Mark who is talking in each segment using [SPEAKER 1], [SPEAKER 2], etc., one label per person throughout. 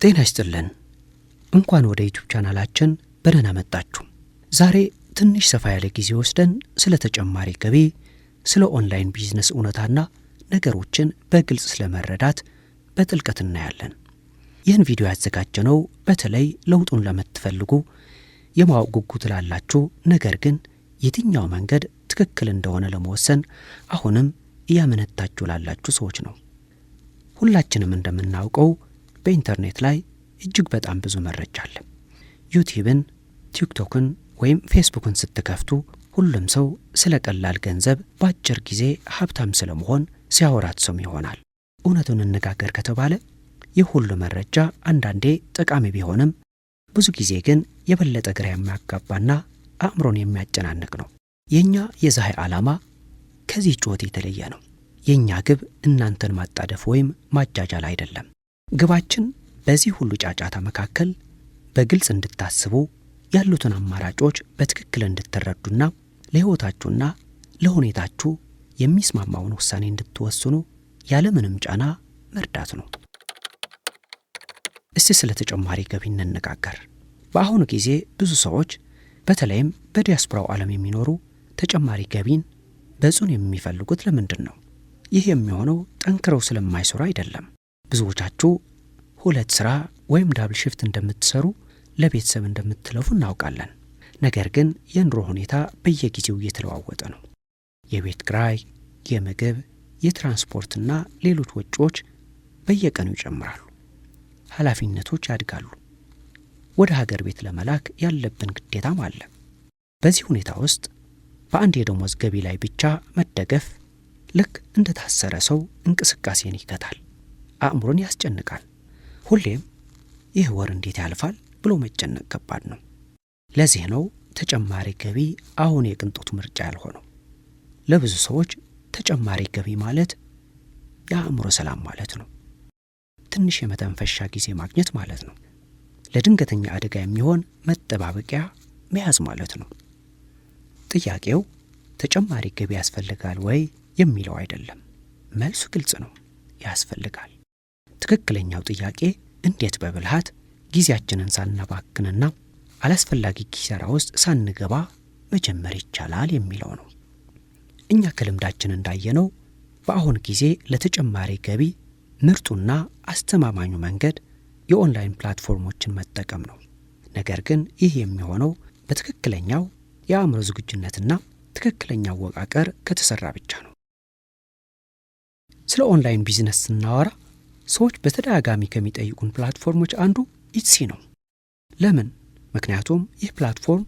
[SPEAKER 1] ጤና ይስጥልን። እንኳን ወደ ዩቲዩብ ቻናላችን በደህና መጣችሁ። ዛሬ ትንሽ ሰፋ ያለ ጊዜ ወስደን ስለ ተጨማሪ ገቢ፣ ስለ ኦንላይን ቢዝነስ እውነታና ነገሮችን በግልጽ ስለመረዳት በጥልቀት እናያለን። ይህን ቪዲዮ ያዘጋጀነው በተለይ ለውጡን ለምትፈልጉ የማወቅ ጉጉት ላላችሁ፣ ነገር ግን የትኛው መንገድ ትክክል እንደሆነ ለመወሰን አሁንም እያመነታችሁ ላላችሁ ሰዎች ነው። ሁላችንም እንደምናውቀው በኢንተርኔት ላይ እጅግ በጣም ብዙ መረጃ አለ። ዩቲዩብን፣ ቲክቶክን ወይም ፌስቡክን ስትከፍቱ ሁሉም ሰው ስለ ቀላል ገንዘብ በአጭር ጊዜ ሀብታም ስለመሆን ሲያወራት ሰም ይሆናል። እውነቱን እንነጋገር ከተባለ ይህ ሁሉ መረጃ አንዳንዴ ጠቃሚ ቢሆንም ብዙ ጊዜ ግን የበለጠ ግራ የሚያጋባና አእምሮን የሚያጨናንቅ ነው። የኛ የዛሬ ዓላማ ከዚህ ጩኸት የተለየ ነው። የኛ ግብ እናንተን ማጣደፍ ወይም ማጃጃል አይደለም። ግባችን በዚህ ሁሉ ጫጫታ መካከል በግልጽ እንድታስቡ፣ ያሉትን አማራጮች በትክክል እንድትረዱና ለሕይወታችሁና ለሁኔታችሁ የሚስማማውን ውሳኔ እንድትወስኑ ያለምንም ጫና መርዳት ነው። እስቲ ስለ ተጨማሪ ገቢ እንነጋገር። በአሁኑ ጊዜ ብዙ ሰዎች በተለይም በዲያስፖራው ዓለም የሚኖሩ ተጨማሪ ገቢን በጽኑ የሚፈልጉት ለምንድን ነው? ይህ የሚሆነው ጠንክረው ስለማይሰሩ አይደለም። ብዙዎቻችሁ ሁለት ስራ ወይም ዳብል ሽፍት እንደምትሰሩ፣ ለቤተሰብ እንደምትለፉ እናውቃለን። ነገር ግን የኑሮ ሁኔታ በየጊዜው እየተለዋወጠ ነው። የቤት ኪራይ፣ የምግብ፣ የትራንስፖርትና ሌሎች ወጪዎች በየቀኑ ይጨምራሉ። ኃላፊነቶች ያድጋሉ። ወደ ሀገር ቤት ለመላክ ያለብን ግዴታም አለ። በዚህ ሁኔታ ውስጥ በአንድ የደሞዝ ገቢ ላይ ብቻ መደገፍ ልክ እንደ ታሰረ ሰው እንቅስቃሴን ይገታል፣ አእምሮን ያስጨንቃል። ሁሌም ይህ ወር እንዴት ያልፋል ብሎ መጨነቅ ከባድ ነው። ለዚህ ነው ተጨማሪ ገቢ አሁን የቅንጦት ምርጫ ያልሆነው። ለብዙ ሰዎች ተጨማሪ ገቢ ማለት የአእምሮ ሰላም ማለት ነው። ትንሽ የመተንፈሻ ጊዜ ማግኘት ማለት ነው። ለድንገተኛ አደጋ የሚሆን መጠባበቂያ መያዝ ማለት ነው። ጥያቄው ተጨማሪ ገቢ ያስፈልጋል ወይ የሚለው አይደለም። መልሱ ግልጽ ነው፣ ያስፈልጋል። ትክክለኛው ጥያቄ እንዴት በብልሃት ጊዜያችንን ሳናባክንና አላስፈላጊ ኪሳራ ውስጥ ሳንገባ መጀመር ይቻላል የሚለው ነው። እኛ ከልምዳችን እንዳየነው በአሁን ጊዜ ለተጨማሪ ገቢ ምርጡና አስተማማኙ መንገድ የኦንላይን ፕላትፎርሞችን መጠቀም ነው። ነገር ግን ይህ የሚሆነው በትክክለኛው የአእምሮ ዝግጁነትና ትክክለኛው አወቃቀር ከተሰራ ብቻ ነው። ስለ ኦንላይን ቢዝነስ ስናወራ ሰዎች በተደጋጋሚ ከሚጠይቁን ፕላትፎርሞች አንዱ ኢትሲ ነው። ለምን? ምክንያቱም ይህ ፕላትፎርም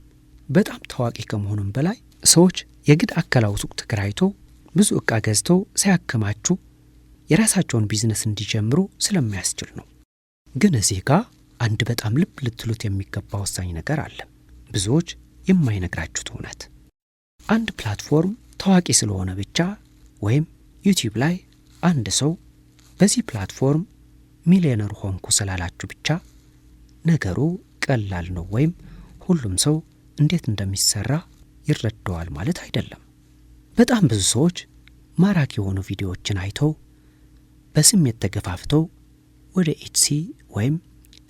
[SPEAKER 1] በጣም ታዋቂ ከመሆኑም በላይ ሰዎች የግድ አካላው ሱቅ ተከራይቶ ብዙ ዕቃ ገዝተው ሳያከማቹ የራሳቸውን ቢዝነስ እንዲጀምሩ ስለሚያስችል ነው። ግን እዚህ ጋር አንድ በጣም ልብ ልትሉት የሚገባ ወሳኝ ነገር አለ። ብዙዎች የማይነግራችሁት እውነት። አንድ ፕላትፎርም ታዋቂ ስለሆነ ብቻ ወይም ዩቲዩብ ላይ አንድ ሰው በዚህ ፕላትፎርም ሚሊዮነር ሆንኩ ስላላችሁ ብቻ ነገሩ ቀላል ነው ወይም ሁሉም ሰው እንዴት እንደሚሰራ ይረዳዋል ማለት አይደለም። በጣም ብዙ ሰዎች ማራኪ የሆኑ ቪዲዮዎችን አይተው በስሜት ተገፋፍተው ወደ ኢትሲ ወይም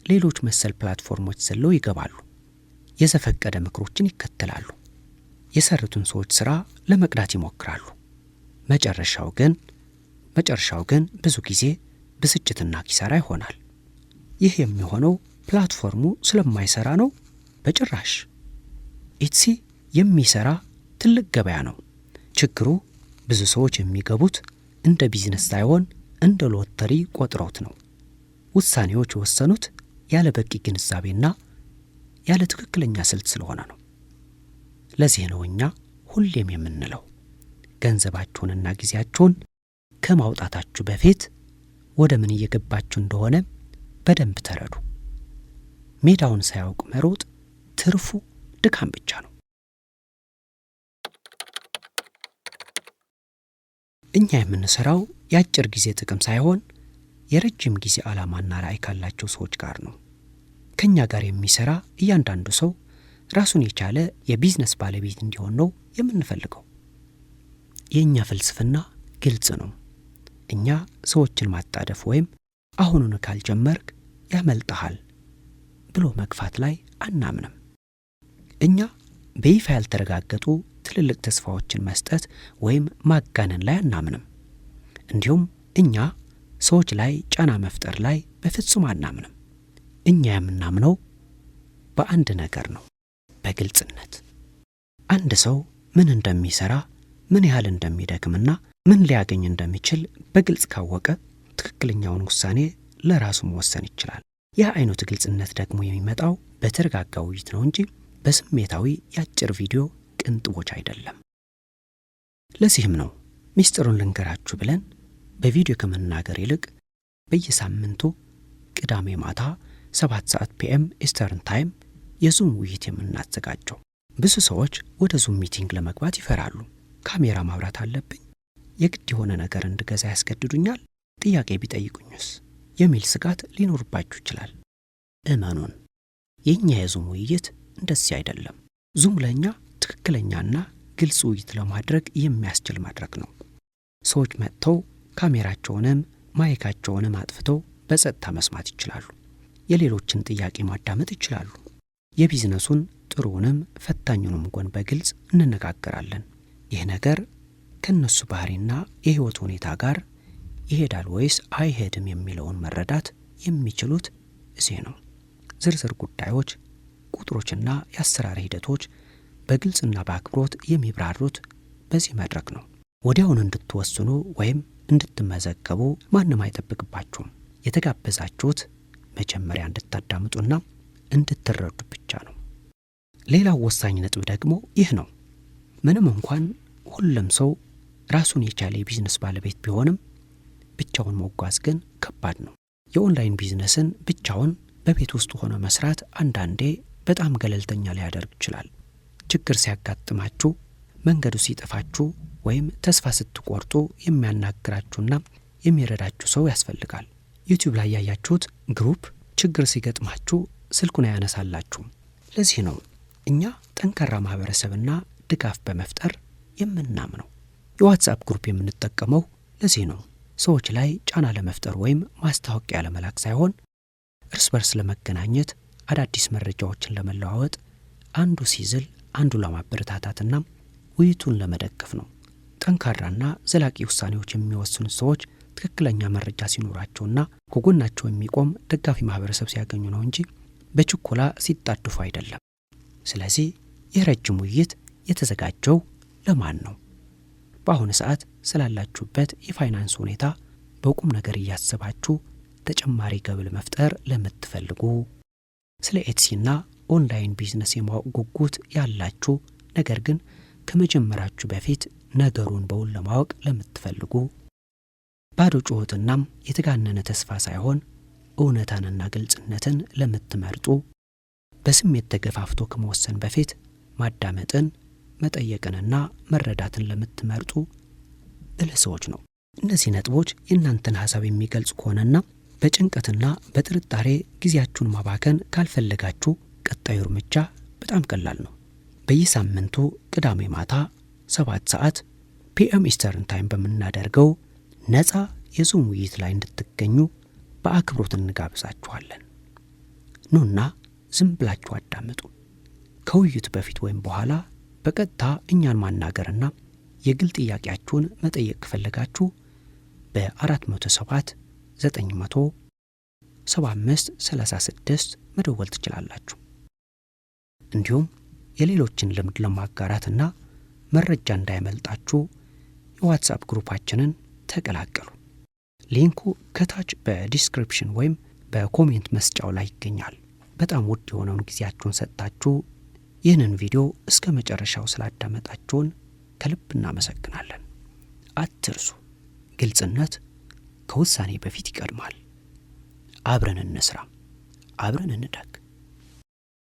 [SPEAKER 1] ሌሎች መሰል ፕላትፎርሞች ዘለው ይገባሉ። የዘፈቀደ ምክሮችን ይከተላሉ። የሰሩትን ሰዎች ስራ ለመቅዳት ይሞክራሉ። መጨረሻው ግን ብዙ ጊዜ ብስጭትና ኪሳራ ይሆናል። ይህ የሚሆነው ፕላትፎርሙ ስለማይሰራ ነው? በጭራሽ። ኢትሲ የሚሰራ ትልቅ ገበያ ነው። ችግሩ ብዙ ሰዎች የሚገቡት እንደ ቢዝነስ ሳይሆን እንደ ሎተሪ ቆጥረውት ነው። ውሳኔዎች የወሰኑት ያለ በቂ ግንዛቤና ያለ ትክክለኛ ስልት ስለሆነ ነው። ለዚህ ነው እኛ ሁሌም የምንለው ገንዘባችሁንና ጊዜያችሁን ከማውጣታችሁ በፊት ወደ ምን እየገባችሁ እንደሆነ በደንብ ተረዱ። ሜዳውን ሳያውቅ መሮጥ ትርፉ ድካም ብቻ ነው። እኛ የምንሰራው የአጭር ጊዜ ጥቅም ሳይሆን የረጅም ጊዜ ዓላማና ራዕይ ካላቸው ሰዎች ጋር ነው። ከኛ ጋር የሚሰራ እያንዳንዱ ሰው ራሱን የቻለ የቢዝነስ ባለቤት እንዲሆን ነው የምንፈልገው። የኛ ፍልስፍና ግልጽ ነው። እኛ ሰዎችን ማጣደፍ ወይም አሁኑን ካልጀመርክ ያመልጠሃል ብሎ መግፋት ላይ አናምንም። እኛ በይፋ ያልተረጋገጡ ትልልቅ ተስፋዎችን መስጠት ወይም ማጋነን ላይ አናምንም። እንዲሁም እኛ ሰዎች ላይ ጫና መፍጠር ላይ በፍጹም አናምንም። እኛ የምናምነው በአንድ ነገር ነው፣ በግልጽነት። አንድ ሰው ምን እንደሚሰራ፣ ምን ያህል እንደሚደክምና ምን ሊያገኝ እንደሚችል በግልጽ ካወቀ ትክክለኛውን ውሳኔ ለራሱ መወሰን ይችላል። ይህ አይነቱ ግልጽነት ደግሞ የሚመጣው በተረጋጋ ውይይት ነው እንጂ በስሜታዊ የአጭር ቪዲዮ ቅንጥቦች አይደለም። ለዚህም ነው ሚስጥሩን ልንገራችሁ ብለን በቪዲዮ ከመናገር ይልቅ በየሳምንቱ ቅዳሜ ማታ 7 ሰዓት ፒኤም ኢስተርን ታይም የዙም ውይይት የምናዘጋጀው። ብዙ ሰዎች ወደ ዙም ሚቲንግ ለመግባት ይፈራሉ። ካሜራ ማብራት አለብኝ፣ የግድ የሆነ ነገር እንድገዛ ያስገድዱኛል፣ ጥያቄ ቢጠይቁኝስ የሚል ስጋት ሊኖርባችሁ ይችላል። እመኑን፣ የእኛ የዙም ውይይት እንደዚህ አይደለም። ዙም ለእኛ ትክክለኛና ግልጽ ውይይት ለማድረግ የሚያስችል መድረክ ነው። ሰዎች መጥተው ካሜራቸውንም ማይካቸውንም አጥፍተው በጸጥታ መስማት ይችላሉ። የሌሎችን ጥያቄ ማዳመጥ ይችላሉ። የቢዝነሱን ጥሩውንም ፈታኙንም ጎን በግልጽ እንነጋገራለን። ይህ ነገር ከነሱ ባህሪና የህይወት ሁኔታ ጋር ይሄዳል ወይስ አይሄድም የሚለውን መረዳት የሚችሉት እዚህ ነው። ዝርዝር ጉዳዮች፣ ቁጥሮችና የአሰራር ሂደቶች በግልጽና በአክብሮት የሚብራሩት በዚህ መድረክ ነው። ወዲያውን እንድትወስኑ ወይም እንድትመዘገቡ ማንም አይጠብቅባችሁም። የተጋበዛችሁት መጀመሪያ እንድታዳምጡና እንድትረዱ ብቻ ነው። ሌላው ወሳኝ ነጥብ ደግሞ ይህ ነው። ምንም እንኳን ሁሉም ሰው ራሱን የቻለ የቢዝነስ ባለቤት ቢሆንም ብቻውን መጓዝ ግን ከባድ ነው። የኦንላይን ቢዝነስን ብቻውን በቤት ውስጥ ሆኖ መስራት አንዳንዴ በጣም ገለልተኛ ሊያደርግ ይችላል። ችግር ሲያጋጥማችሁ፣ መንገዱ ሲጠፋችሁ ወይም ተስፋ ስትቆርጡ የሚያናግራችሁና የሚረዳችሁ ሰው ያስፈልጋል። ዩቲዩብ ላይ ያያችሁት ግሩፕ ችግር ሲገጥማችሁ ስልኩን አያነሳላችሁም። ለዚህ ነው እኛ ጠንካራ ማህበረሰብና ድጋፍ በመፍጠር የምናምነው። የዋትስአፕ ግሩፕ የምንጠቀመው ለዚህ ነው። ሰዎች ላይ ጫና ለመፍጠር ወይም ማስታወቂያ ለመላክ ሳይሆን እርስ በርስ ለመገናኘት፣ አዳዲስ መረጃዎችን ለመለዋወጥ፣ አንዱ ሲዝል አንዱ ለማበረታታትና ውይይቱን ለመደገፍ ነው። ጠንካራና ዘላቂ ውሳኔዎች የሚወስኑ ሰዎች ትክክለኛ መረጃ ሲኖራቸውና ከጎናቸው የሚቆም ደጋፊ ማህበረሰብ ሲያገኙ ነው እንጂ በችኮላ ሲጣድፉ አይደለም። ስለዚህ ይህ ረጅም ውይይት የተዘጋጀው ለማን ነው? በአሁኑ ሰዓት ስላላችሁበት የፋይናንስ ሁኔታ በቁም ነገር እያሰባችሁ ተጨማሪ ገቢ መፍጠር ለምትፈልጉ፣ ስለ ኤትሲና ኦንላይን ቢዝነስ የማወቅ ጉጉት ያላችሁ ነገር ግን ከመጀመራችሁ በፊት ነገሩን በውል ለማወቅ ለምትፈልጉ፣ ባዶ ጩኸትናም የተጋነነ ተስፋ ሳይሆን እውነታንና ግልጽነትን ለምትመርጡ፣ በስሜት ተገፋፍቶ ከመወሰን በፊት ማዳመጥን መጠየቅንና መረዳትን ለምትመርጡ ብልህ ሰዎች ነው። እነዚህ ነጥቦች የእናንተን ሀሳብ የሚገልጹ ከሆነና በጭንቀትና በጥርጣሬ ጊዜያችሁን ማባከን ካልፈለጋችሁ ቀጣዩ እርምጃ በጣም ቀላል ነው። በየሳምንቱ ቅዳሜ ማታ 7 ሰዓት ፒኤም ኢስተርን ታይም በምናደርገው ነፃ የዙም ውይይት ላይ እንድትገኙ በአክብሮት እንጋብዛችኋለን። ኑና ዝም ብላችሁ አዳምጡ። ከውይይቱ በፊት ወይም በኋላ በቀጥታ እኛን ማናገርና የግል ጥያቄያችሁን መጠየቅ ከፈለጋችሁ በ407 900 7536 መደወል ትችላላችሁ። እንዲሁም የሌሎችን ልምድ ለማጋራትና መረጃ እንዳይመልጣችሁ የዋትስአፕ ግሩፓችንን ተቀላቀሉ። ሊንኩ ከታች በዲስክሪፕሽን ወይም በኮሜንት መስጫው ላይ ይገኛል። በጣም ውድ የሆነውን ጊዜያችሁን ሰጥታችሁ ይህንን ቪዲዮ እስከ መጨረሻው ስላዳመጣችሁን ከልብ እናመሰግናለን። አትርሱ፣ ግልጽነት ከውሳኔ በፊት ይቀድማል። አብረን እንስራ፣ አብረን እንደግ።